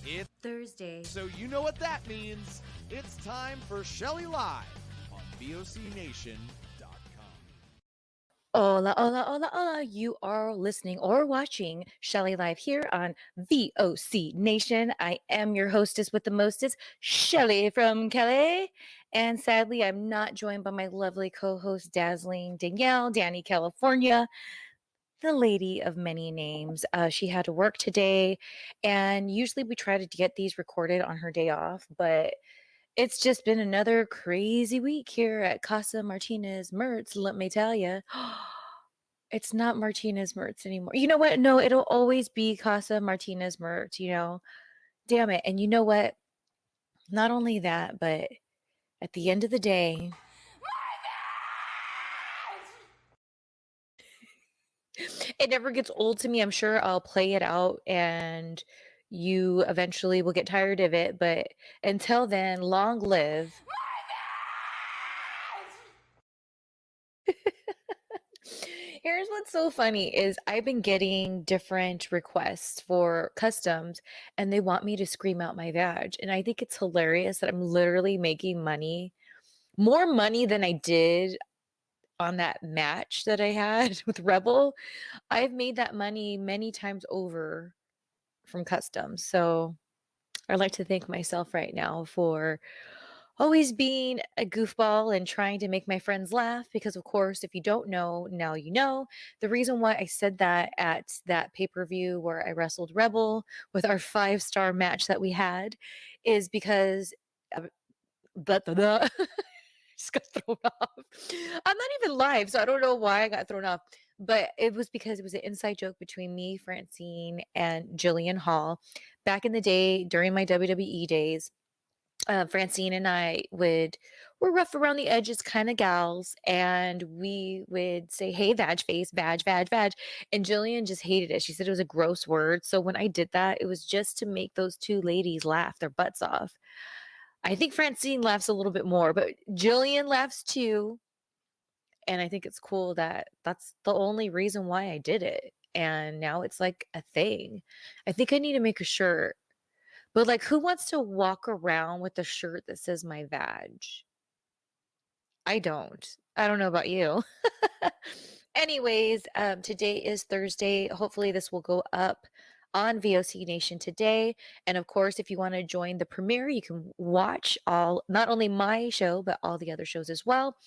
It's Thursday. so you know what that means. It's time for Shelly Live on VOCNation.com. Hola, hola, hola, hola. You are listening or watching Shelly Live here on VOC Nation. I am your hostess with the mostest, Shelly from Kelly. And sadly, I'm not joined by my lovely co host, dazzling Danielle, Danny, California, the lady of many names. She had to work today, and usually we try to get these recorded on her day off, but it's just been another crazy week here at Casa Martinez Mertz, let me tell you. It's not Martinez Mertz anymore. You know what? No, it'll always be Casa Martinez Mertz, Damn it. And you know what? Not only that, but at the end of the day, it never gets old to me. I'm sure I'll play it out and you eventually will get tired of it. But until then, long live. Here's what's so funny is I've been getting different requests for customs and they want me to scream out my vag. And I think it's hilarious that I'm literally making money, more money than I did on that match that I had with Rebel. I've made that money many times over from customs. So I'd like to thank myself right now for always being a goofball and trying to make my friends laugh because of course if you don't know now you know the reason why I said that at that pay-per-view where I wrestled Rebel with our 5-star match that we had is because just got thrown off. I'm not even live, so I don't know why I got thrown off. But it was because it was an inside joke between me, Francine, and Jillian Hall. Back in the day, during my WWE days, Francine and I were rough around the edges kind of gals, and we would say, "Hey, vag face, vag, vag, vag," and Jillian just hated it. She said it was a gross word. So when I did that, it was just to make those two ladies laugh their butts off. I think Francine laughs a little bit more, but Jillian laughs too. And I think it's cool that that's the only reason why I did it. And now it's like a thing. I think I need to make a shirt. But like, who wants to walk around with a shirt that says my vag? I don't. I don't know about you. Anyways, today is Thursday. Hopefully, this will go up on VOC Nation today. And of course, if you want to join the premiere, you can watch all, not only my show, but all the other shows as well.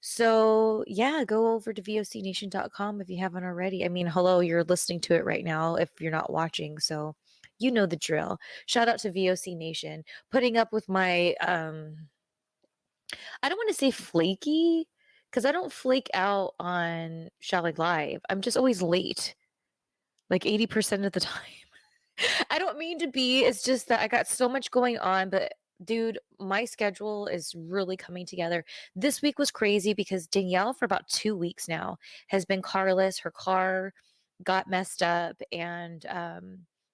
So, yeah, go over to vocnation.com if you haven't already. I mean, hello, you're listening to it right now if you're not watching. So, you know the drill. Shout out to VOC Nation putting up with my I don't want to say flaky because I don't flake out on Shelly Live. I'm just always late, like 80% of the time. I don't mean to be. It's just that I got so much going on, but dude, my schedule is really coming together. This week was crazy because Danielle, for about 2 weeks now, has been carless. Her car got messed up. And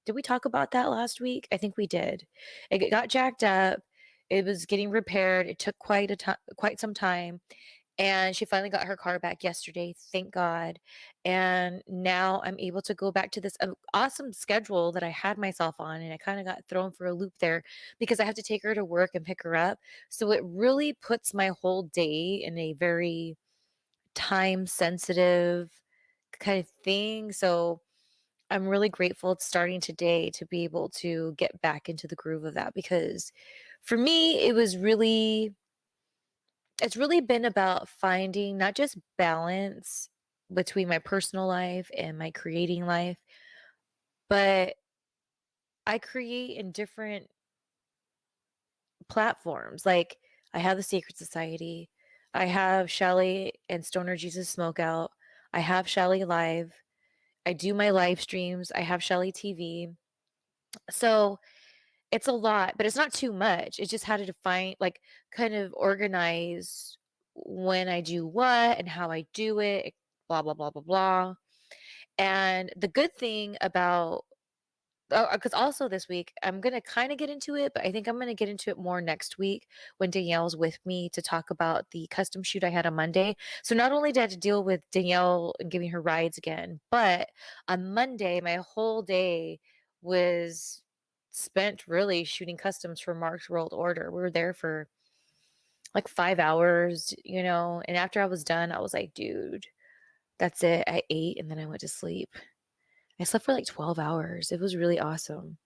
did we talk about that last week? I think we did. It got jacked up. It was getting repaired. It took quite some time. And she finally got her car back yesterday, thank God. And now I'm able to go back to this awesome schedule that I had myself on. And I kind of got thrown for a loop there because I have to take her to work and pick her up. So it really puts my whole day in a very time sensitive kind of thing. So I'm really grateful it's starting today to be able to get back into the groove of that because for me, it's really been about finding not just balance between my personal life and my creating life, but I create in different platforms. Like I have the Secret Society, I have Shelly and Stoner Jesus Smokeout, I have Shelly Live, I do my live streams, I have Shelly TV. So it's a lot, but it's not too much. It's just how to define, like, kind of organize when I do what and how I do it, blah, blah, blah, blah, blah. And the good thing about, because also this week, I'm going to kind of get into it, but I think I'm going to get into it more next week when Danielle's with me to talk about the custom shoot I had on Monday. So not only did I have to deal with Danielle and giving her rides again, but on Monday, my whole day was spent really shooting customs for Mark's World Order. We were there for like 5 hours, and after I was done, I was like, dude, that's it. I ate and then I went to sleep. I slept for like 12 hours. It was really awesome.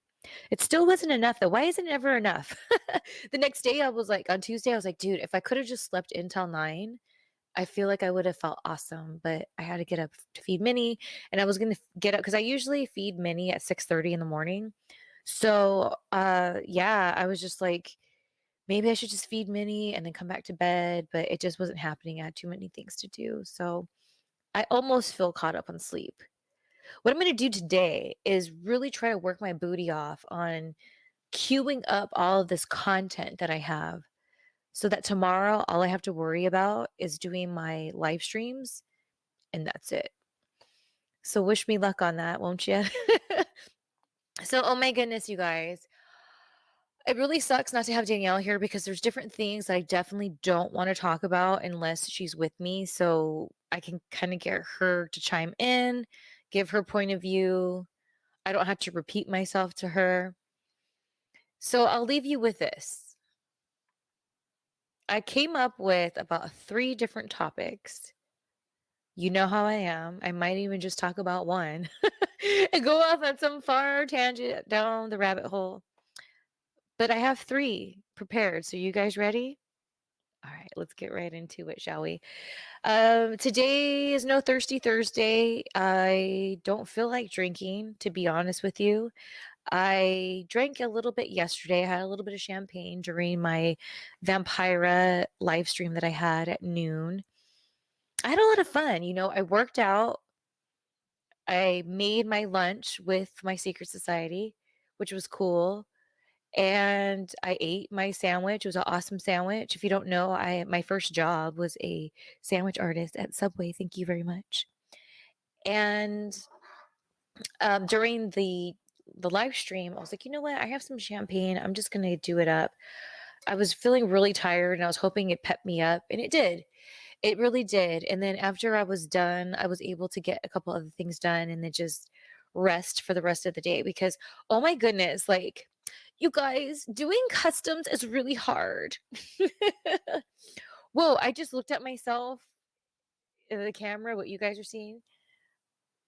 It still wasn't enough though. Why isn't it ever enough? The next day, I was like, on Tuesday, I was like, dude, if I could have just slept until 9, I feel like I would have felt awesome. But I had to get up to feed Minnie, and I was gonna get up because I usually feed Minnie at 6:30 in the morning. So, yeah, I was just like, maybe I should just feed Minnie and then come back to bed, but it just wasn't happening. I had too many things to do. So I almost feel caught up on sleep. What I'm going to do today is really try to work my booty off on queuing up all of this content that I have so that tomorrow all I have to worry about is doing my live streams and that's it. So wish me luck on that, won't you? So, oh my goodness, you guys. It really sucks not to have Danielle here because there's different things that I definitely don't want to talk about unless she's with me. So I can kind of get her to chime in, give her point of view. I don't have to repeat myself to her. So I'll leave you with this. I came up with about 3 different topics. You know how I am. I might even just talk about one and go off on some far tangent down the rabbit hole. But I have 3 prepared. So you guys ready? All right, let's get right into it, shall we? Today is no Thirsty Thursday. I don't feel like drinking, to be honest with you. I drank a little bit yesterday. I had a little bit of champagne during my Vampira live stream that I had at noon. I had a lot of fun. I worked out. I made my lunch with my secret society, which was cool. And I ate my sandwich. It was an awesome sandwich. If you don't know, my first job was a sandwich artist at Subway. Thank you very much. And during the live stream, I was like, you know what? I have some champagne. I'm just gonna do it up. I was feeling really tired, and I was hoping it pepped me up, and it did. It really did. And then after I was done, I was able to get a couple other things done, and then just rest for the rest of the day because, oh my goodness, like you guys, doing customs is really hard. Whoa, I just looked at myself in the camera, what you guys are seeing.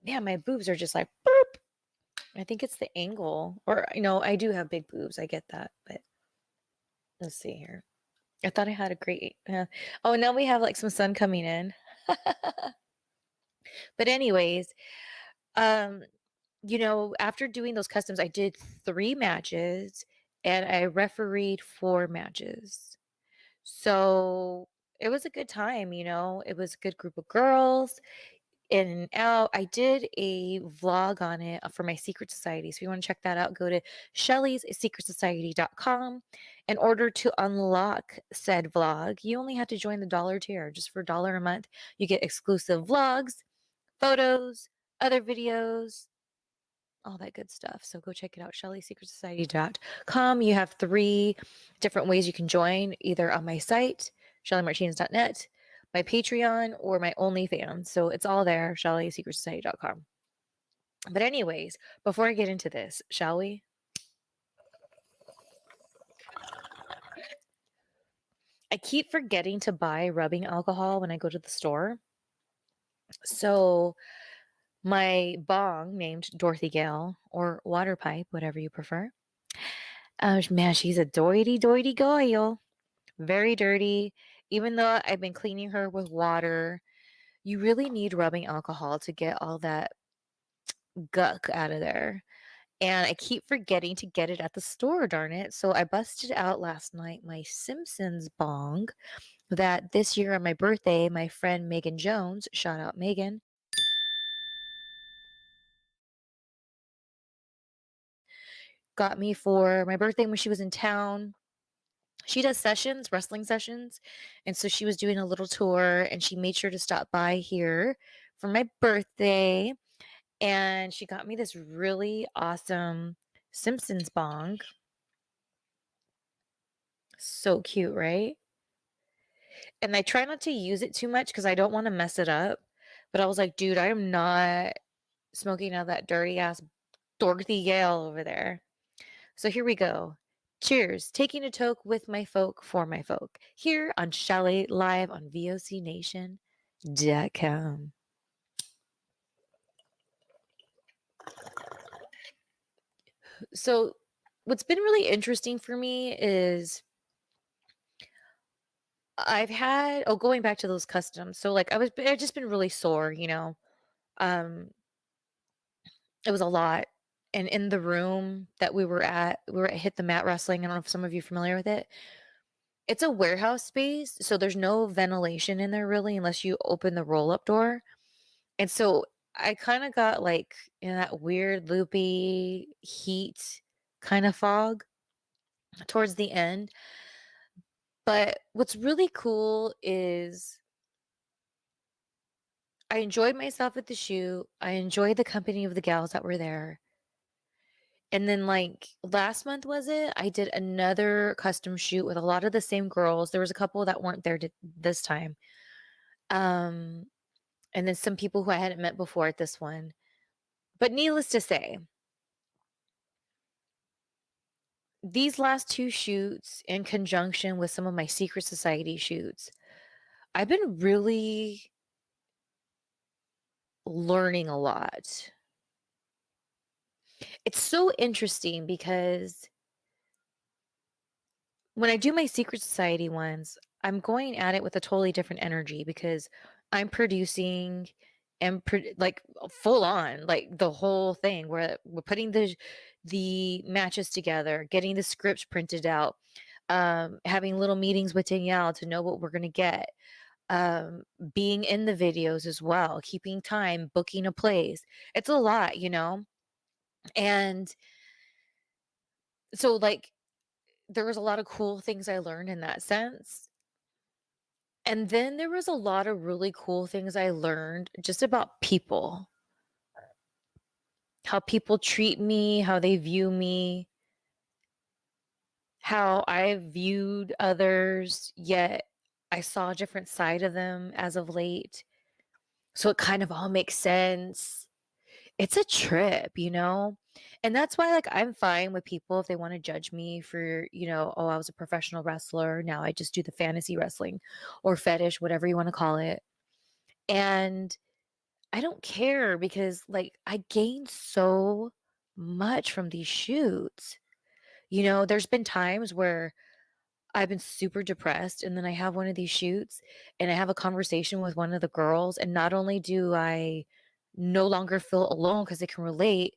Yeah, my boobs are just like, boop. I think it's the angle. Or, I do have big boobs. I get that. But let's see here. I thought I had a great. Oh, now we have like some sun coming in. But, anyways, um, after doing those customs, I did 3 matches and I refereed 4 matches. So it was a good time, it was a good group of girls in and out. I did a vlog on it for my secret society. So if you want to check that out, go to Shelly's secretsociety.com. In order to unlock said vlog, you only have to join the dollar tier. Just for $1 a month, you get exclusive vlogs, photos, other videos, all that good stuff. So go check it out, ShellySecretSociety.com. You have 3 different ways you can join, either on my site, ShellyMartinez.net, my Patreon, or my OnlyFans. So it's all there, ShellySecretSociety.com. But anyways, before I get into this, shall we? I keep forgetting to buy rubbing alcohol when I go to the store. So my bong, named Dorothy Gale, or water pipe, whatever you prefer. Man, she's a doity girl. Very dirty. Even though I've been cleaning her with water, you really need rubbing alcohol to get all that guck out of there. And I keep forgetting to get it at the store, darn it. So I busted out last night my Simpsons bong that this year on my birthday, my friend Megan Jones, shout out Megan, got me for my birthday when she was in town. She does sessions, wrestling sessions. And so she was doing a little tour and she made sure to stop by here for my birthday. And she got me this really awesome Simpsons bong. So cute, right? And I try not to use it too much because I don't want to mess it up. But I was like, dude, I am not smoking out of that dirty ass Dorothy Gale over there. So here we go. Cheers. Taking a toke with my folk for my folk. Here on Shelly live on vocnation.com. So what's been really interesting for me is going back to those customs. So like I've just been really sore, you know. Um it was a lot. And in the room that we were at Hit the Mat Wrestling. I don't know if some of you are familiar with it. It's a warehouse space, so there's no ventilation in there really unless you open the roll-up door. And so I kind of got like in that weird loopy heat kind of fog towards the end. But what's really cool is I enjoyed myself at the shoot. I enjoyed the company of the gals that were there. And then like last month was it? I did another custom shoot with a lot of the same girls. There was a couple that weren't there this time. Um and then some people who I hadn't met before at this one. But needless to say, these last two shoots in conjunction with some of my secret society shoots, I've been really learning a lot. It's so interesting because when I do my secret society ones, I'm going at it with a totally different energy because I'm producing and like full on like the whole thing where we're putting the matches together, getting the scripts printed out, having little meetings with Danielle to know what we're going to get, um being in the videos as well, keeping time, booking a place. It's a lot, you know. And so like there was a lot of cool things I learned in that sense. And then there was a lot of really cool things I learned just about people, how people treat me, how they view me, how I viewed others, yet I saw a different side of them as of late. So it kind of all makes sense. It's a trip, you know? And that's why like I'm fine with people if they want to judge me for, you know, oh, I was a professional wrestler, now I just do the fantasy wrestling or fetish, whatever you want to call it. And I don't care because like I gained so much from these shoots. You know, there's been times where I've been super depressed and then I have one of these shoots and I have a conversation with one of the girls, and not only do I no longer feel alone because they can relate,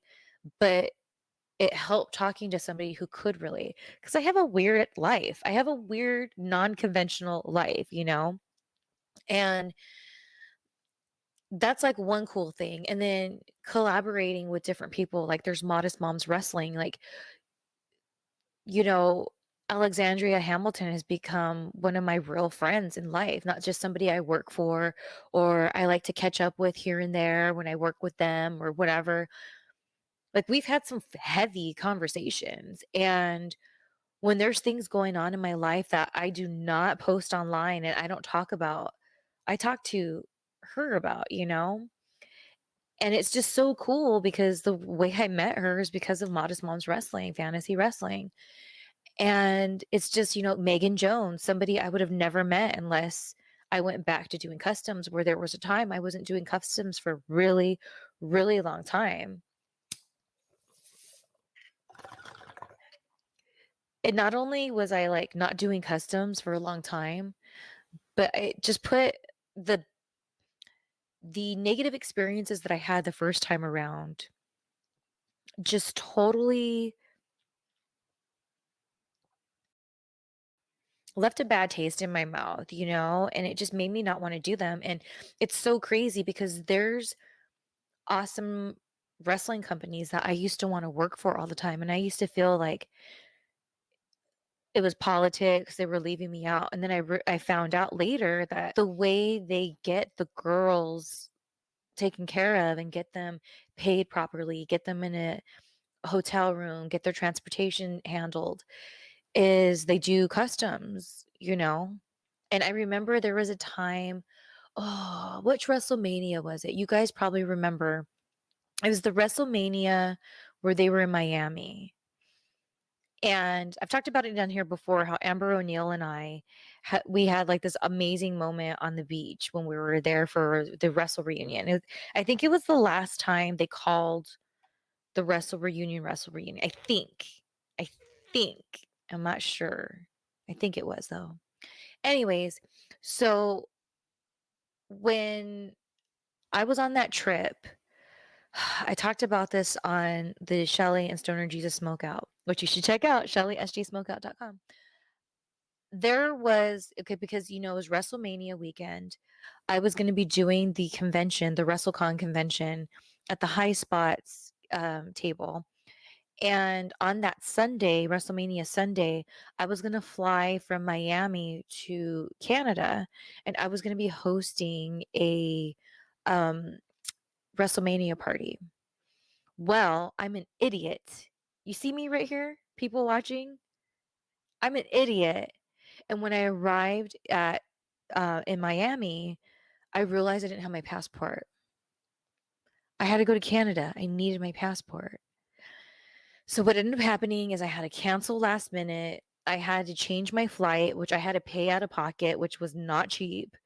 but it helped talking to somebody who could relate because I have a weird life. I have a weird non-conventional life, you know? And that's like one cool thing. And then collaborating with different people, like there's Modest Moms Wrestling, like, you know, Alexandria Hamilton has become one of my real friends in life, not just somebody I work for or I like to catch up with here and there when I work with them or whatever. Like we've had some heavy conversations. And when there's things going on in my life that I do not post online and I don't talk about, I talk to her about, you know? And it's just so cool because the way I met her is because of Modest Moms Wrestling, fantasy wrestling. And it's just, you know, Megan Jones, somebody I would have never met unless I went back to doing customs, where there was a time I wasn't doing customs for really, really long time. And not only was I like not doing customs for a long time, but it just put the the negative experiences that I had the first time around just totally left a bad taste in my mouth, you know, and it just made me not want to do them. And it's so crazy because there's awesome wrestling companies that I used to want to work for all the time. And I used to feel like it was politics, they were leaving me out. And then I found out later that the way they get the girls taken care of and get them paid properly, get them in a hotel room, get their transportation handled, is they do customs, you know? And I remember there was a time, oh, which WrestleMania was it? You guys probably remember. It was the WrestleMania where they were in Miami. And I've talked about it down here before how Amber O'Neill and I we had like this amazing moment on the beach when we were there for the wrestle reunion. I think it was the last time they called the wrestle reunion. I think I'm not sure. I think it was though. Anyways, so when I was on that trip, I talked about this on the Shelly and Stoner Jesus Smokeout, which you should check out, shellysgsmokeout.com. There was okay, because it was WrestleMania weekend. I was going to be doing the convention, the WrestleCon convention at the High Spots table. And on that Sunday, WrestleMania Sunday, I was going to fly from Miami to Canada, and I was going to be hosting a um, WrestleMania party. Well, I'm an idiot. You see me right here, people watching? I'm an idiot. And when I arrived at in Miami, I realized I didn't have my passport. I had to go to Canada. I needed my passport. So what ended up happening is I had to cancel last minute. I had to change my flight, which I had to pay out of pocket, which was not cheap.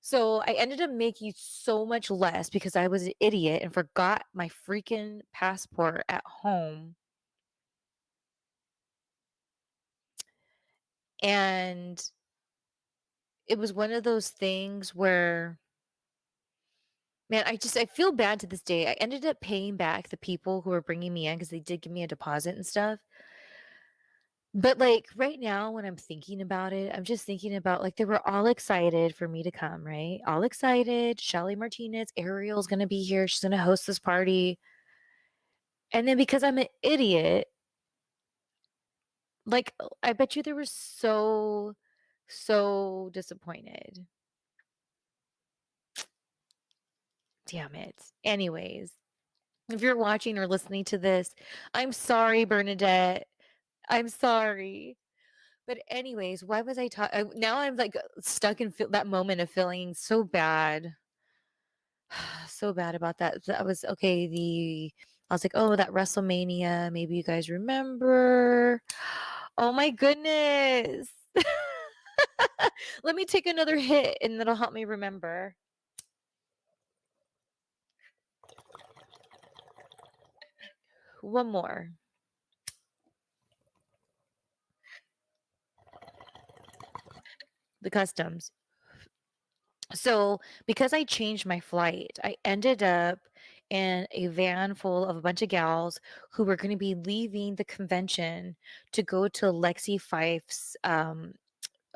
So I ended up making so much less because I was an idiot and forgot my freaking passport at home. And it was one of those things where, man, I feel bad to this day. I ended up paying back the people who were bringing me in because they did give me a deposit and stuff. But like right now, when I'm thinking about it, I'm just thinking about like they were all excited for me to come, right? All excited. Shelly Martinez, Ariel's gonna be here. She's gonna host this party. And then because I'm an idiot, like I bet you they were so disappointed. Damn it. Anyways, if you're watching or listening to this, I'm sorry, Bernadette. I'm sorry. But anyways, why was I talking? Now I'm like stuck in that moment of feeling so bad, so bad about that. That was okay. I was like, oh, that WrestleMania. Maybe you guys remember. Oh my goodness. Let me take another hit, and that'll help me remember. One more. The customs. So, because I changed my flight, I ended up in a van full of a bunch of gals who were going to be leaving the convention to go to Lexi Fife's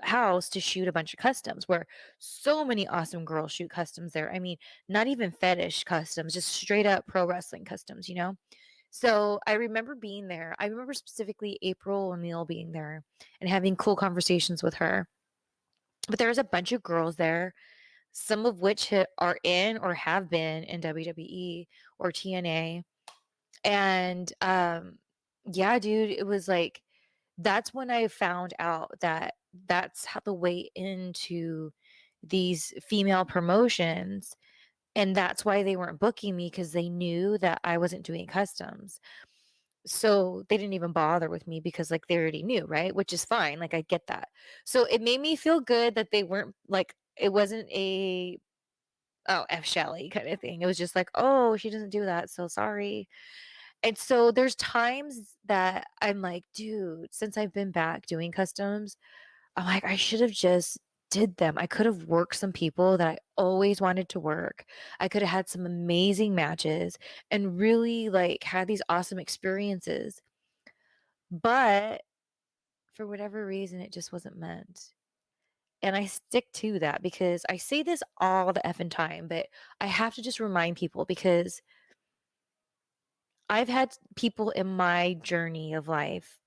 house to shoot a bunch of customs, where so many awesome girls shoot customs there. I mean, not even fetish customs, just straight up pro wrestling customs. So I remember being there. I remember specifically April O'Neil being there and having cool conversations with her. But there was a bunch of girls there, some of which are in or have been in WWE or TNA. And yeah, dude, it was like that's when I found out that that's how the way into these female promotions. And that's why they weren't booking me, because they knew that I wasn't doing customs. So they didn't even bother with me because like they already knew, right? Which is fine. Like I get that. So it made me feel good that they weren't like it wasn't a oh, F Shelly kind of thing. It was just like, oh, she doesn't do that. So sorry. And so there's times that I'm like, dude, since I've been back doing customs, I'm like, I should have just did them. I could have worked some people that I always wanted to work. I could have had some amazing matches and really like had these awesome experiences. But for whatever reason, it just wasn't meant. And I stick to that because I say this all the effing time, but I have to just remind people because I've had people in my journey of life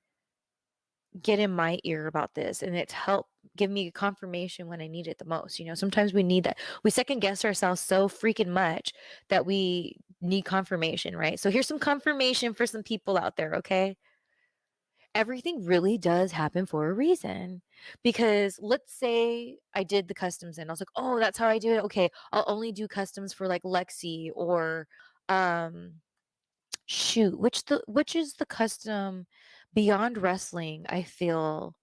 get in my ear about this, and it's helped give me confirmation when I need it the most. Sometimes we need that. We second guess ourselves so freaking much that we need confirmation, right? So here's some confirmation for some people out there, okay? Everything really does happen for a reason. Because let's say I did the customs and I was like, oh, that's how I do it. Okay, I'll only do customs for like Lexi or shoot, which is the custom Beyond Wrestling, I feel,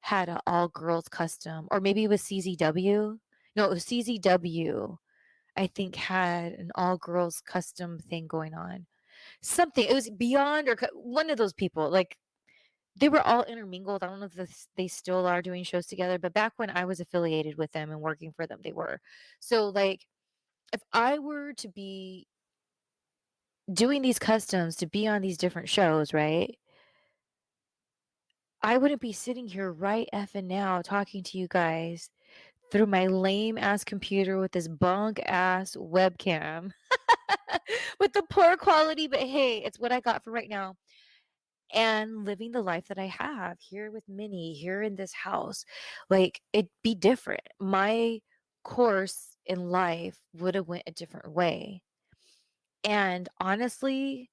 had an all-girls custom, or maybe it was CZW? No, it was CZW, I think, had an all-girls custom thing going on. Something, it was Beyond or one of those people, like, they were all intermingled. I don't know if they still are doing shows together, but back when I was affiliated with them and working for them, they were. So, like, if I were to be doing these customs to be on these different shows, right? I wouldn't be sitting here right effing now talking to you guys through my lame ass computer with this bunk ass webcam with the poor quality, but hey, it's what I got for right now. And living the life that I have here with Minnie, here in this house. Like, it'd be different. My course in life would have went a different way. And honestly,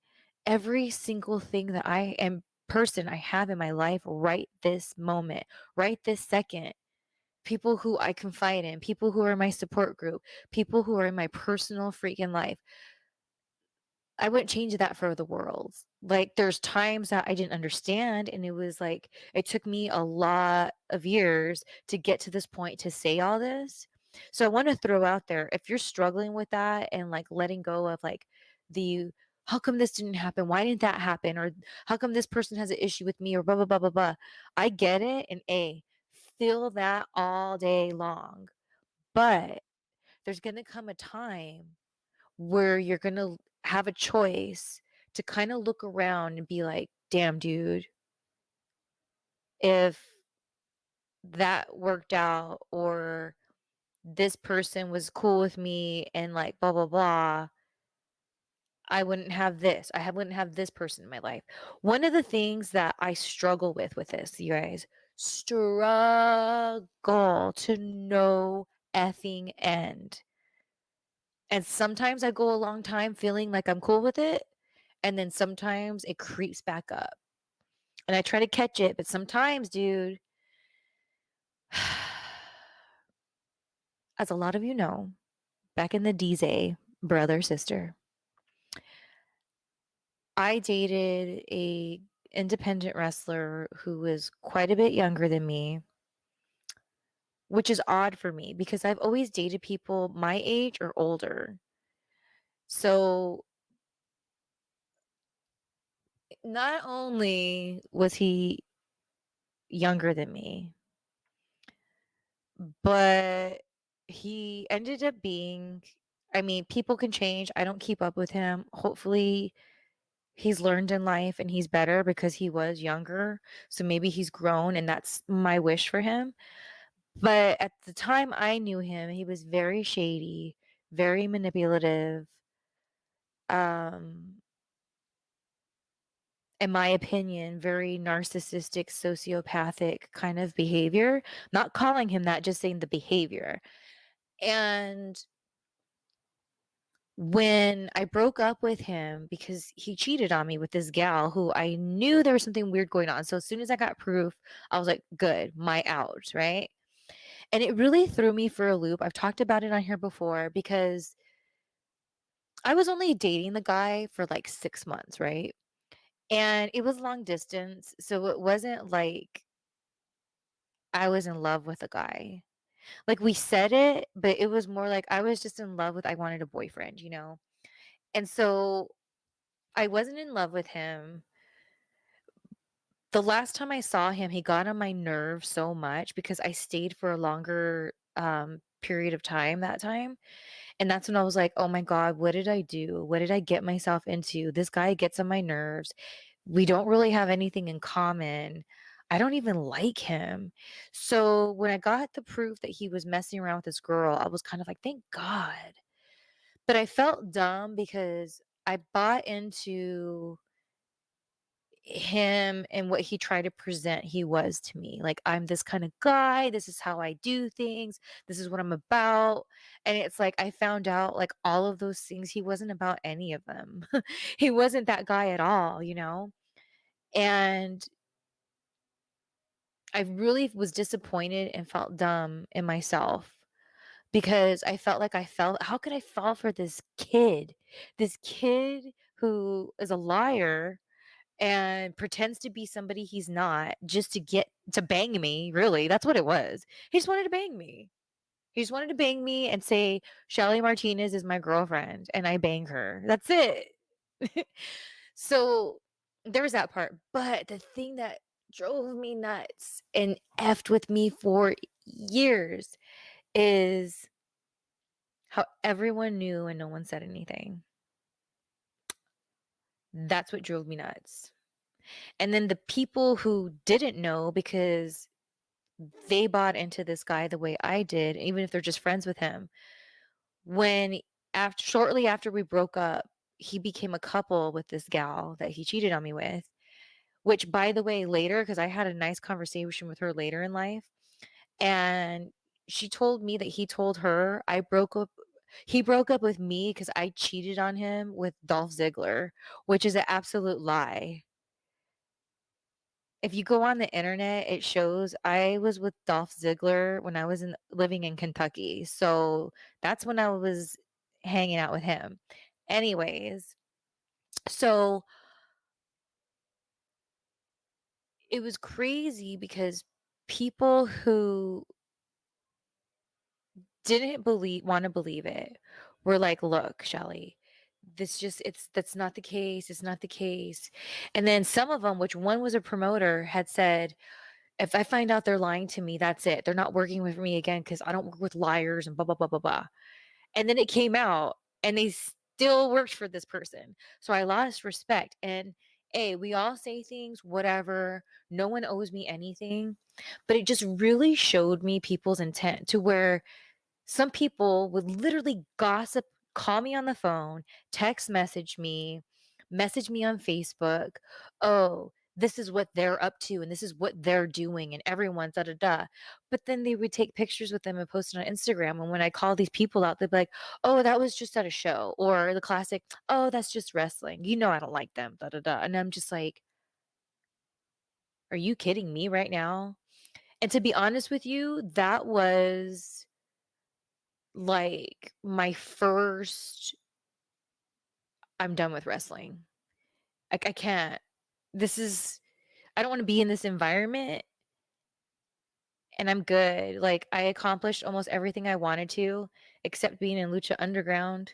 every single thing that I am person I have in my life right this moment, right this second, people who I confide in, people who are my support group, people who are in my personal freaking life, I wouldn't change that for the world. Like, there's times that I didn't understand, and it was like, it took me a lot of years to get to this point to say all this. So I want to throw out there, if you're struggling with that and like letting go of like the, how come this didn't happen? Why didn't that happen? Or how come this person has an issue with me? Or blah, blah, blah, blah, blah. I get it. And feel that all day long. But there's going to come a time where you're going to have a choice to kind of look around and be like, damn, dude, if that worked out, or this person was cool with me and like blah, blah, blah, I wouldn't have this. Wouldn't have this person in my life. One of the things that I struggle with this, you guys, struggle to no effing end. And sometimes I go a long time feeling like I'm cool with it. And then sometimes it creeps back up. And I try to catch it. But sometimes, dude, as a lot of you know, back in the DZ, brother, sister, I dated a independent wrestler who was quite a bit younger than me, which is odd for me because I've always dated people my age or older. So not only was he younger than me, but he ended up being, I mean, people can change. I don't keep up with him. Hopefully, he's learned in life and he's better because he was younger. So maybe he's grown, and that's my wish for him. But at the time I knew him, he was very shady, very manipulative. Um, in my opinion, very narcissistic, sociopathic kind of behavior. Not calling him that, just saying the behavior. And when I broke up with him because he cheated on me with this gal who I knew there was something weird going on. So as soon as I got proof, I was like, good, my out, right? And it really threw me for a loop. I've talked about it on here before because I was only dating the guy for like 6 months, right? And it was long distance. So it wasn't like I was in love with a guy. Like, we said it, but it was more like I was just in love with, I wanted a boyfriend, you know? And so I wasn't in love with him. The last time I saw him, he got on my nerves so much because I stayed for a longer period of time that time. And that's when I was like, oh my God, what did I do? What did I get myself into? This guy gets on my nerves. We don't really have anything in common. I don't even like him. So when I got the proof that he was messing around with this girl, I was kind of like, thank God. But I felt dumb because I bought into him and what he tried to present he was to me. Like, I'm this kind of guy, this is how I do things, this is what I'm about. And it's like I found out like all of those things, he wasn't about any of them. He wasn't that guy at all, you know? And I really was disappointed and felt dumb in myself because I felt like how could I fall for this kid? This kid who is a liar and pretends to be somebody he's not just to get to bang me. Really, that's what it was. He just wanted to bang me. He just wanted to bang me and say, Shelly Martinez is my girlfriend, and I bang her. That's it. So there was that part. But the thing that drove me nuts and effed with me for years is how everyone knew and no one said anything. That's what drove me nuts. And then the people who didn't know because they bought into this guy the way I did, even if they're just friends with him, when after shortly after we broke up, he became a couple with this gal that he cheated on me with, which by the way, later, because I had a nice conversation with her later in life, and she told me that he broke up with me because I cheated on him with Dolph Ziggler, which is an absolute lie. If you go on the internet, it shows I was with Dolph Ziggler when I was living in Kentucky. So that's when I was hanging out with him. Anyways, so it was crazy because people who didn't want to believe it were like, look, Shelly, that's not the case. It's not the case. And then some of them, which one was a promoter, had said, if I find out they're lying to me, that's it. They're not working with me again because I don't work with liars and blah, blah, blah, blah, blah. And then it came out and they still worked for this person. So I lost respect. And hey, we all say things, whatever. No one owes me anything. But it just really showed me people's intent to where some people would literally gossip, call me on the phone, text message me on Facebook. Oh, this is what they're up to and this is what they're doing and everyone's da da da. But then they would take pictures with them and post it on Instagram. And when I call these people out, they'd be like, oh, that was just at a show. Or the classic, oh, that's just wrestling. You know, I don't like them, da da da. And I'm just like, are you kidding me right now? And to be honest with you, that was like my first I'm done with wrestling. I can't. This is I don't want to be in this environment and I'm good. Like I accomplished almost everything I wanted to except being in Lucha Underground.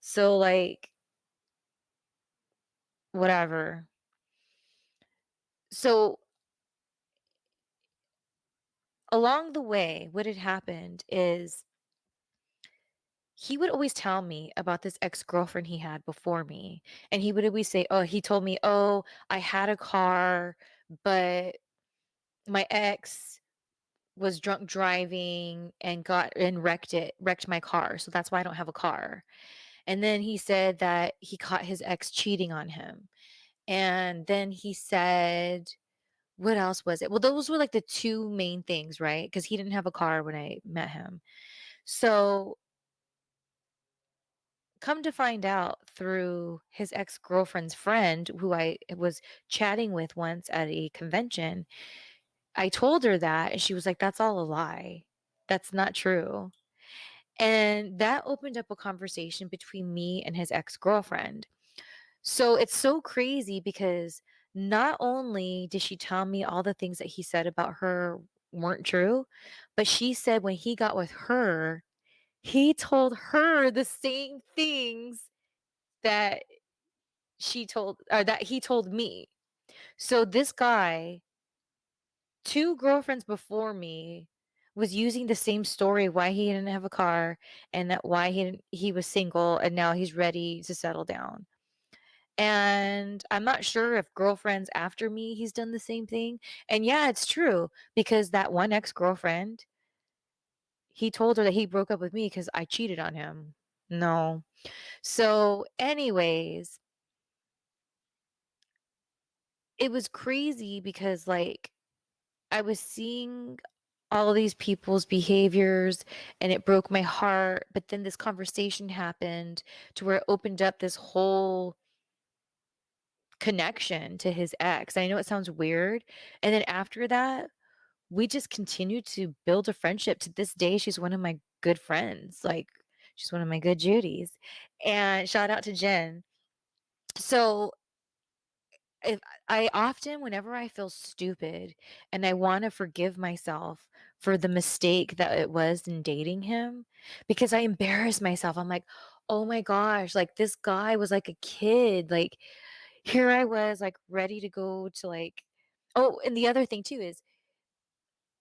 So like whatever. So along the way what had happened is he would always tell me about this ex-girlfriend he had before me. And he would always say, "Oh, he told me, "Oh, I had a car, but my ex was drunk driving and wrecked my car. So that's why I don't have a car." And then he said that he caught his ex cheating on him. And then he said, what else was it? Well, those were like the two main things, right? Because he didn't have a car when I met him. So come to find out through his ex-girlfriend's friend who I was chatting with once at a convention, I told her that and she was like, that's all a lie. That's not true. And that opened up a conversation between me and his ex-girlfriend. So it's so crazy because not only did she tell me all the things that he said about her weren't true, but she said when he got with her, he told her the same things that that he told me. So this guy, two girlfriends before me, was using the same story why he didn't have a car and that why he was single and now he's ready to settle down. And I'm not sure if girlfriends after me he's done the same thing. And yeah, it's true because that one ex-girlfriend, he told her that he broke up with me because I cheated on him. No. So, anyways, it was crazy because like I was seeing all of these people's behaviors and it broke my heart. But then this conversation happened to where it opened up this whole connection to his ex. I know it sounds weird. And then after that, we just continued to build a friendship. To this day, she's one of my good friends. Like, she's one of my good Judies. And shout out to Jen. So if I often, whenever I feel stupid and I want to forgive myself for the mistake that it was in dating him, because I embarrassed myself. I'm like, oh my gosh, like this guy was like a kid. Like here I was, like ready to go to like, oh, and the other thing too is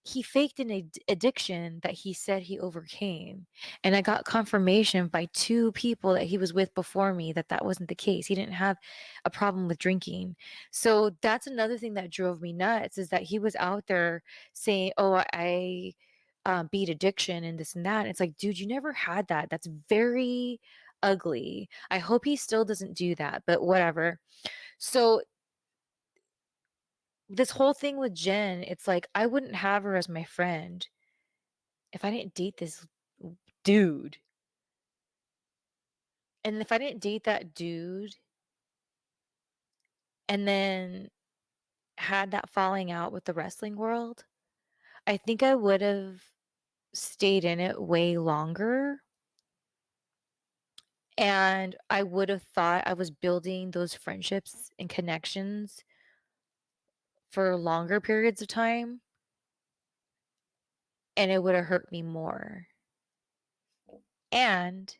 he faked an addiction that he said he overcame. And I got confirmation by two people that he was with before me that that wasn't the case. He didn't have a problem with drinking. So that's another thing that drove me nuts is that he was out there saying, oh, I beat addiction and this and that. And it's like, dude, you never had that. That's very ugly. I hope he still doesn't do that, but whatever. So this whole thing with Jen, it's like I wouldn't have her as my friend if I didn't date this dude. And if I didn't date that dude and then had that falling out with the wrestling world, I think I would have stayed in it way longer. And I would have thought I was building those friendships and connections for longer periods of time, and it would have hurt me more. And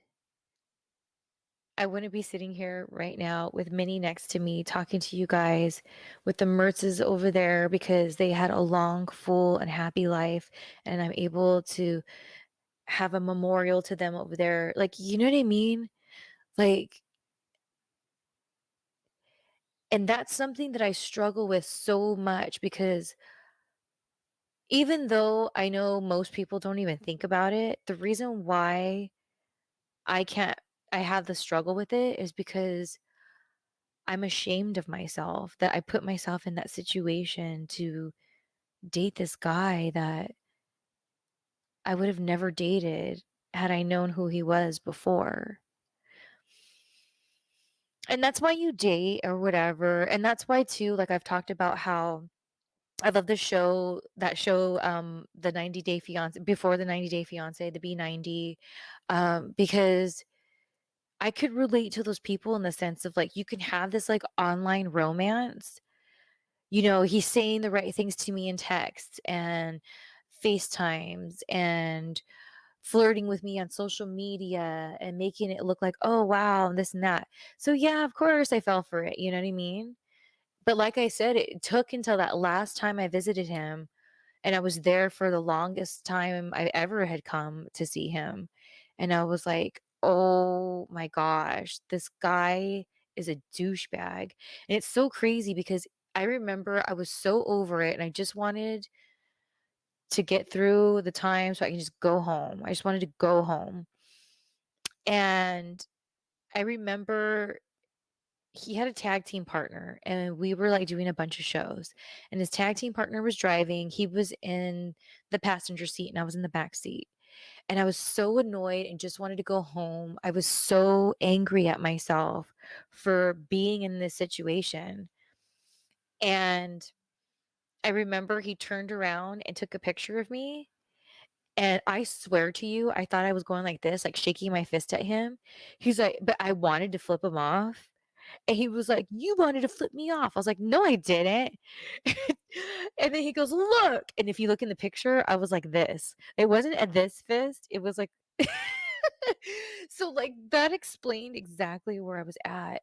I wouldn't be sitting here right now with Minnie next to me talking to you guys with the Mertzes over there because they had a long, full, and happy life. And I'm able to have a memorial to them over there. Like, you know what I mean? Like, and that's something that I struggle with so much because even though I know most people don't even think about it, the reason why I can't, I have the struggle with it is because I'm ashamed of myself that I put myself in that situation to date this guy that I would have never dated had I known who he was before. And that's why you date or whatever. And that's why too, like I've talked about how I love the show, that show, the 90 Day Fiance, before the 90 Day Fiance, the B90, because I could relate to those people in the sense of like you can have this like online romance. You know, he's saying the right things to me in text and FaceTimes and flirting with me on social media and making it look like, oh, wow, and this and that. So, yeah, of course I fell for it. You know what I mean? But like I said, it took until that last time I visited him and I was there for the longest time I ever had come to see him. And I was like, oh my gosh, this guy is a douchebag. And it's so crazy because I remember I was so over it and I just wanted to get through the time so I can just go home. I just wanted to go home. And I remember he had a tag team partner and we were like doing a bunch of shows and his tag team partner was driving. He was in the passenger seat and I was in the back seat. And I was so annoyed and just wanted to go home. I was so angry at myself for being in this situation. And I remember he turned around and took a picture of me. And I swear to you, I thought I was going like this, like shaking my fist at him. He's like, but I wanted to flip him off. And he was like, "You wanted to flip me off." I was like, "No, I didn't." And then he goes, "Look." And if you look in the picture, I was like this. It wasn't a this fist. It was like so like that explained exactly where I was at.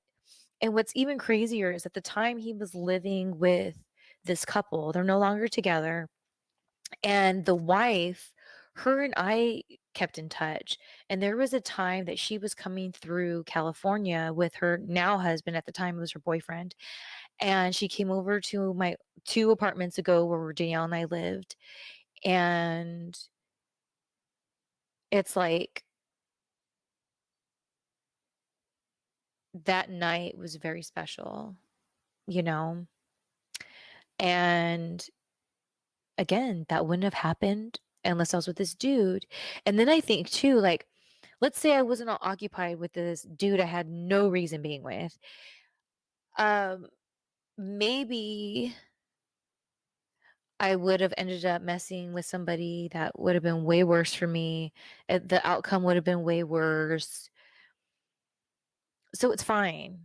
And what's even crazier is at the time he was living with this couple. They're no longer together. And the wife, her and I kept in touch. And there was a time that she was coming through California with her now husband, at the time it was her boyfriend. And she came over to my two apartments ago where Danielle and I lived. And it's like that night was very special, you know? And again, that wouldn't have happened unless I was with this dude. And then I think too, like, let's say I wasn't all occupied with this dude I had no reason being with. Um, maybe I would have ended up messing with somebody that would have been way worse for me. The outcome would have been way worse. So it's fine.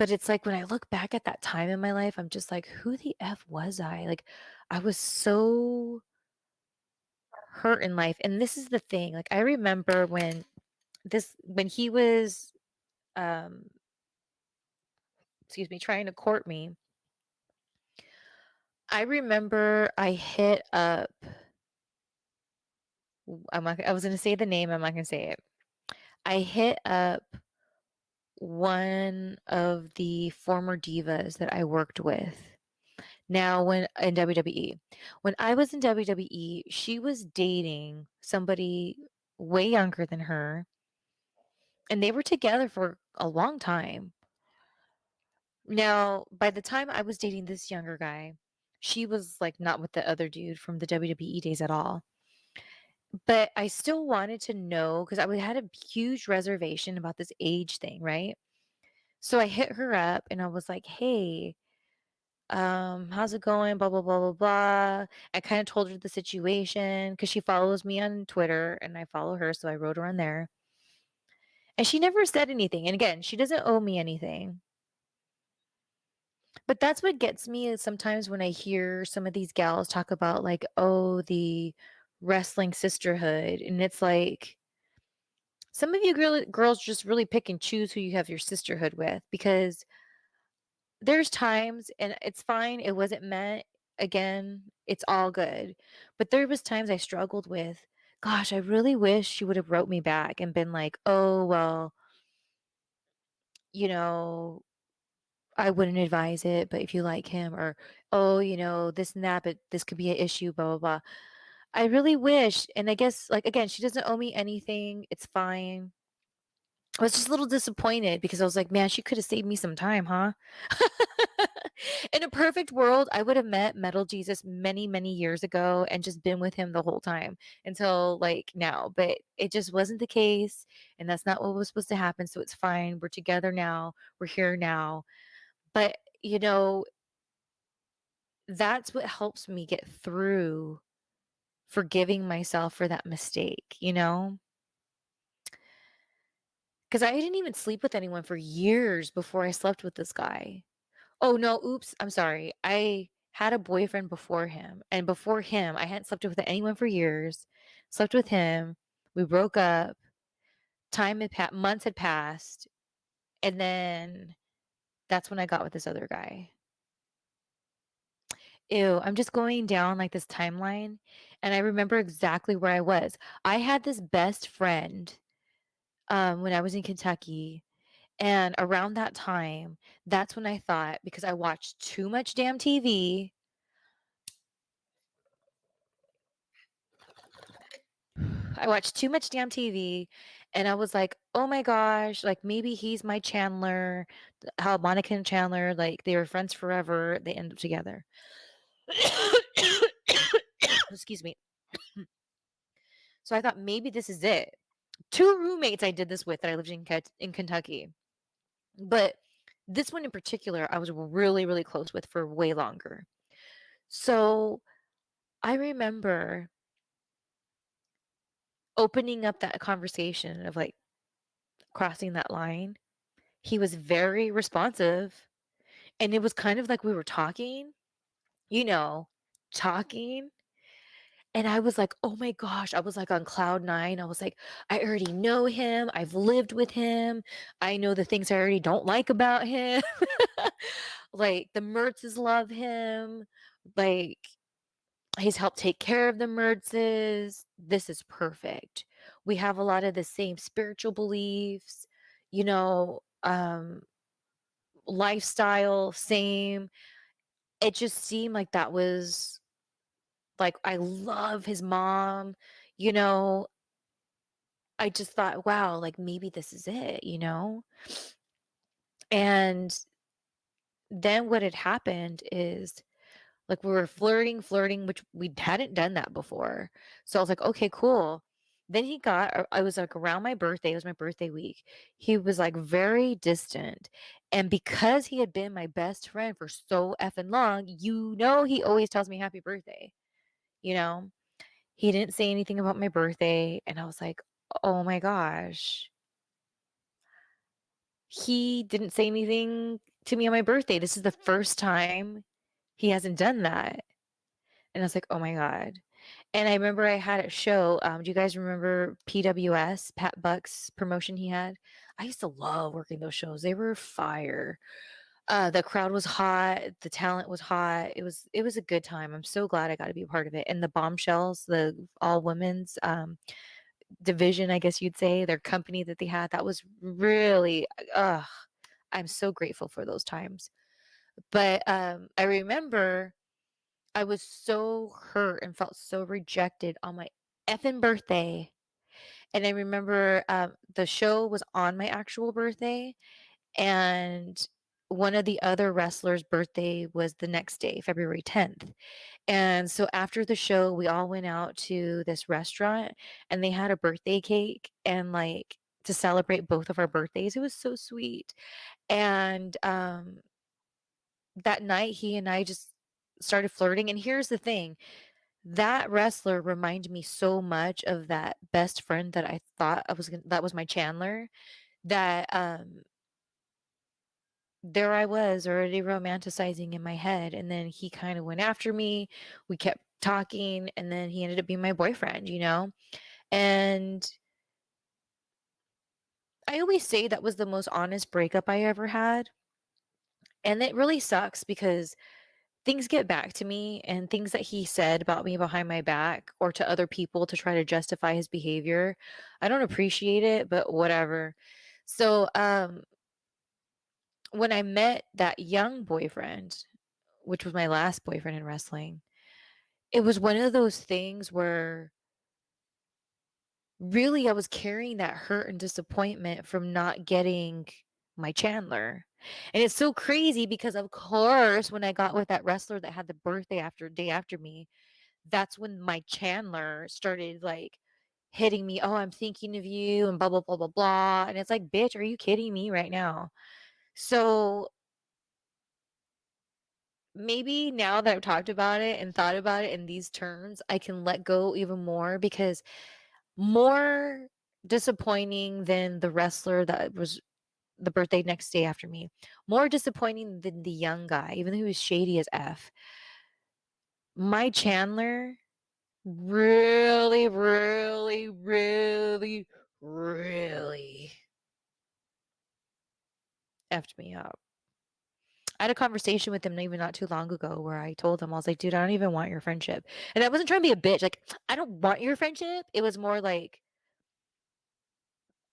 But it's like when I look back at that time in my life, I'm just like, who the F was I? Like, I was so hurt in life. And this is the thing. Like, I remember when he was, um, excuse me, trying to court me, I remember I hit up, I was going to say the name, I'm not going to say it. I hit up one of the former divas that I worked with. Now, when in WWE, when I was in WWE, she was dating somebody way younger than her, and they were together for a long time. Now, by the time I was dating this younger guy, she was like not with the other dude from the WWE days at all. But I still wanted to know because had a huge reservation about this age thing, right? So I hit her up and I was like, "Hey, how's it going? Blah blah blah blah blah." I kind of told her the situation because she follows me on Twitter and I follow her, so I wrote her on there. And she never said anything. And again, she doesn't owe me anything. But that's what gets me is sometimes when I hear some of these gals talk about like, oh, the wrestling sisterhood, and it's like some of you girls just really pick and choose who you have your sisterhood with because there's times and it's fine, it wasn't meant, again, it's all good. But there was times I struggled with, gosh, I really wish she would have wrote me back and been like, "Oh, well, you know, I wouldn't advise it, but if you like him," or, "Oh, this and that, but this could be an issue, blah, blah, blah." I really wish, and I guess, like, again, she doesn't owe me anything, it's fine. I was just a little disappointed because I was like, "Man, she coulda saved me some time, huh?" In a perfect world, I would have met Metal Jesus many, many years ago and just been with him the whole time until, like, now, but it just wasn't the case, and that's not what was supposed to happen, so it's fine. We're together now. We're here now. But, that's what helps me get through forgiving myself for that mistake, you know? Because I didn't even sleep with anyone for years before I slept with this guy. Oh, no, oops, I'm sorry. I had a boyfriend before him, and before him, I hadn't slept with anyone for years. Slept with him, we broke up, months had passed, and then that's when I got with this other guy. Ew, I'm just going down, like, this timeline, and I remember exactly where I was. I had this best friend, when I was in Kentucky, and around that time, that's when I thought because I watched too much damn TV. I watched too much damn TV, and I was like, "Oh my gosh, like, maybe he's my Chandler." How Monica and Chandler, like, they were friends forever, they end up together. Excuse me. So I thought maybe this is it. 2 roommates I did this with that I lived in Kentucky, but this one in particular, I was really, really close with for way longer. So, I remember opening up that conversation of, like, crossing that line. He was very responsive. And it was kind of like we were talking, you know, talking, and I was like, "Oh my gosh," I was, like, on cloud 9. I was like, "I already know him, I've lived with him, I know the things I already don't like about him." Like, the Mertzes love him, like, he's helped take care of the Mertzes. This is perfect. We have a lot of the same spiritual beliefs, you know, lifestyle, same. It just seemed like that was like, I love his mom, you know? I just thought, "Wow, like, maybe this is it," you know? And then what had happened is, like, we were flirting, which we hadn't done that before. So I was like, "Okay, cool." Then I was, like, around my birthday, it was my birthday week. He was, like, very distant, and because he had been my best friend for so effing long, he always tells me happy birthday, you know? He didn't say anything about my birthday, and I was like, "Oh my gosh." He didn't say anything to me on my birthday. This is the first time he hasn't done that. And I was like, oh my God. And I remember I had a show. Do you guys remember PWS, Pat Buck's promotion he had? I used to love working those shows. They were fire. The crowd was hot, the talent was hot. It was a good time. I'm so glad I got to be a part of it. And the Bombshells, the all women's division, I guess you'd say, their company that they had, that was really I'm so grateful for those times. But I remember I was so hurt and felt so rejected on my effing birthday. And I remember the show was on my actual birthday, and one of the other wrestlers' birthday was the next day, February 10th. And so after the show, we all went out to this restaurant and they had a birthday cake and like to celebrate both of our birthdays. It was so sweet. And that night he and I just started flirting. And here's the thing, that wrestler reminded me so much of that best friend that I thought I was gonna, that was my Chandler, that there I was already romanticizing in my head. And then he kind of went after me. We kept talking, and then he ended up being my boyfriend, you know? And I always say that was the most honest breakup I ever had. And it really sucks because things get back to me, and things that he said about me behind my back or to other people to try to justify his behavior. I don't appreciate it, but whatever. So, when I met that young boyfriend, which was my last boyfriend in wrestling, it was one of those things where really I was carrying that hurt and disappointment from not getting my Chandler. And it's so crazy because of course when I got with that wrestler that had the birthday after day after me, that's when my Chandler started like hitting me, "Oh, I'm thinking of you," and blah blah blah blah blah. And it's like, bitch, are you kidding me right now? So maybe now that I've talked about it and thought about it in these terms, I can let go even more, because more disappointing than the wrestler that was the birthday next day after me, more disappointing than the young guy, even though he was shady as F. My Chandler really, really, really, really effed me up. I had a conversation with him even not too long ago where I told him, I was like, dude, I don't even want your friendship. And I wasn't trying to be a bitch. Like, I don't want your friendship. It was more like,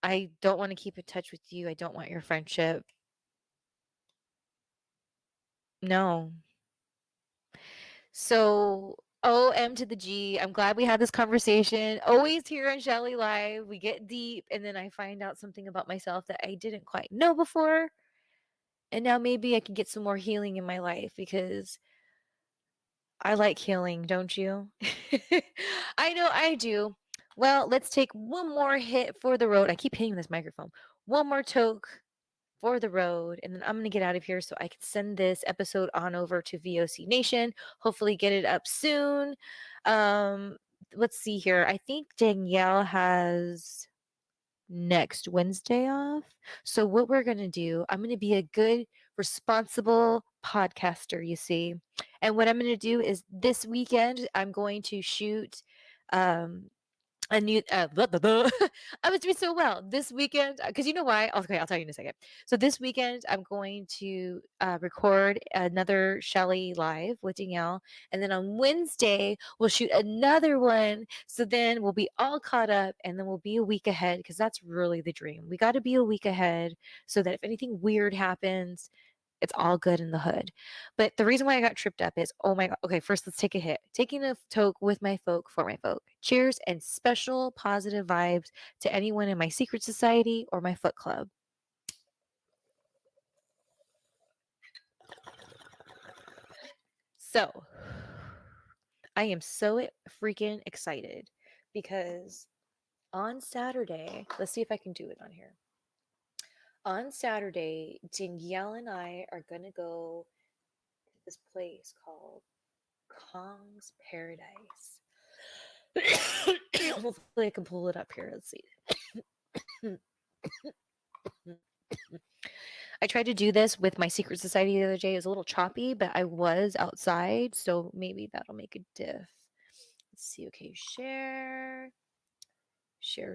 I don't want to keep in touch with you. I don't want your friendship. No. So, OM to the G. I'm glad we had this conversation. Always here on Shelly Live, we get deep, and then I find out something about myself that I didn't quite know before. And now maybe I can get some more healing in my life, because I like healing, don't you? I know I do. Well, let's take one more hit for the road. I keep hitting this microphone. One more toke for the road, and then I'm going to get out of here so I can send this episode on over to VOC Nation. Hopefully get it up soon. Um let's see here. I think Danielle has next Wednesday off. So what we're going to do, I'm going to be a good responsible podcaster, you see. And what I'm going to do is this weekend I'm going to shoot um a new blah, blah, blah. I was doing so well this weekend, because you know why? Okay, I'll tell you in a second. So this weekend I'm going to record another Shelly live with Danielle, and then on Wednesday we'll shoot another one. So then we'll be all caught up, and then we'll be a week ahead, because that's really the dream. We got to be a week ahead so that if anything weird happens, it's all good in the hood. But the reason why I got tripped up is, oh my God. Okay, first let's take a hit. Taking a toke with my folk for my folk. Cheers, and special positive vibes to anyone in my secret society or my foot club. So I am so freaking excited because on Saturday, let's see if I can do it on here. On Saturday, Danielle and I are going to go to this place called Kong's Paradise. Hopefully, I can pull it up here. Let's see. I tried to do this with my secret society the other day. It was a little choppy, but I was outside, so maybe that'll make a diff. Let's see. Okay, share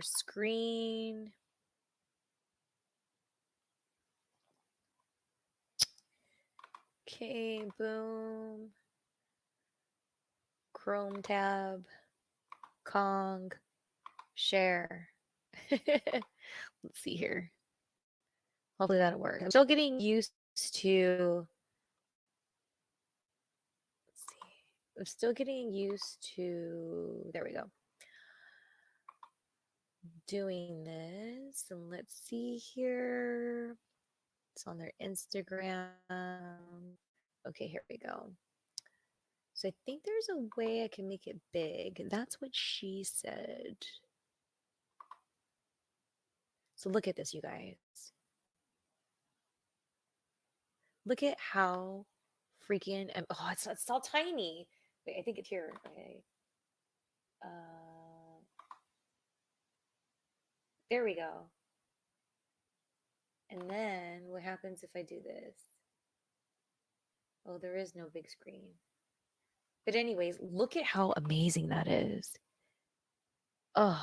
screen. Okay, boom. Chrome tab, Kong, share. Let's see here. Hopefully that'll work. I'm still getting used to. Let's see. I'm still getting used to. There we go. Doing this. And let's see here. It's on their Instagram. Okay, here we go. So I think there's a way I can make it big. That's what she said. So look at this, you guys. Look at how freaking oh, it's all tiny. Wait, I think it's here. Okay. There we go. And then what happens if I do this? Oh, there is no big screen. But anyways, look at how amazing that is. Oh,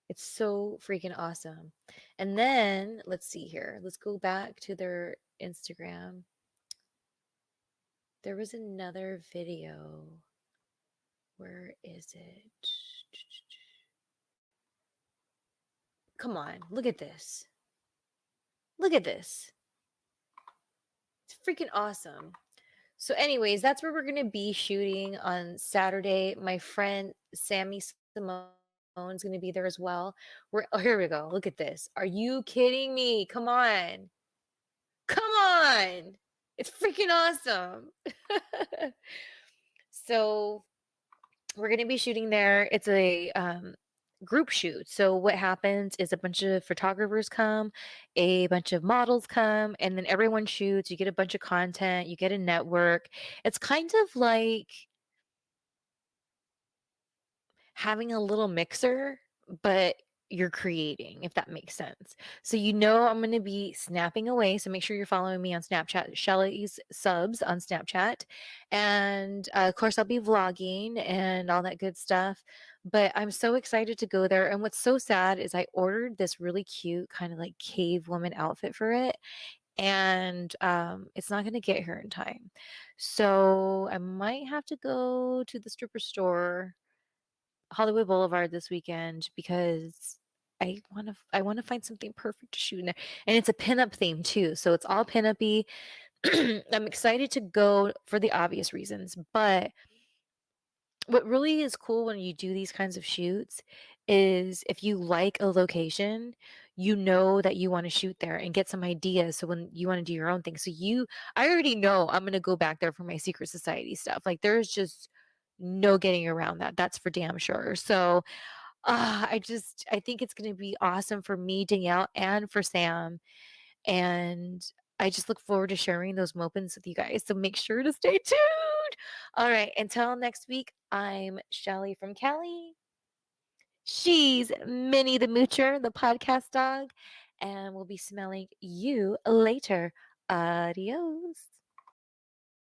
it's so freaking awesome. And then let's see here. Let's go back to their Instagram. There was another video. Where is it? Come on, look at this. Look at this. It's freaking awesome. So, anyways, that's where we're going to be shooting on Saturday. My friend Sammy Simone's going to be there as well. Here we go. Look at this. Are you kidding me? Come on. Come on. It's freaking awesome. So, we're going to be shooting there. It's a group shoot. So what happens is a bunch of photographers come, a bunch of models come, and then everyone shoots. You get a bunch of content, you get a network. It's kind of like having a little mixer, but you're creating, if that makes sense. So I'm going to be snapping away. So make sure you're following me on Snapchat, Shelly's subs on Snapchat. And of course, I'll be vlogging and all that good stuff. But I'm so excited to go there. And what's so sad is I ordered this really cute kind of like cave woman outfit for it. And it's not going to get here in time. So I might have to go to the stripper store Hollywood Boulevard this weekend because I want to find something perfect to shoot in there. And it's a pinup theme too. So it's all pinup-y. I'm excited to go for the obvious reasons, but what really is cool when you do these kinds of shoots is if you like a location, you know that you want to shoot there and get some ideas. So when you want to do your own thing, I already know I'm going to go back there for my secret society stuff. Like there's just no getting around that. That's for damn sure. So I think it's going to be awesome for me, Danielle, and for Sam. And I just look forward to sharing those moments with you guys. So make sure to stay tuned. All right. Until next week, I'm Shelly from Cali. She's Minnie the Moocher, the podcast dog. And we'll be smelling you later. Adios.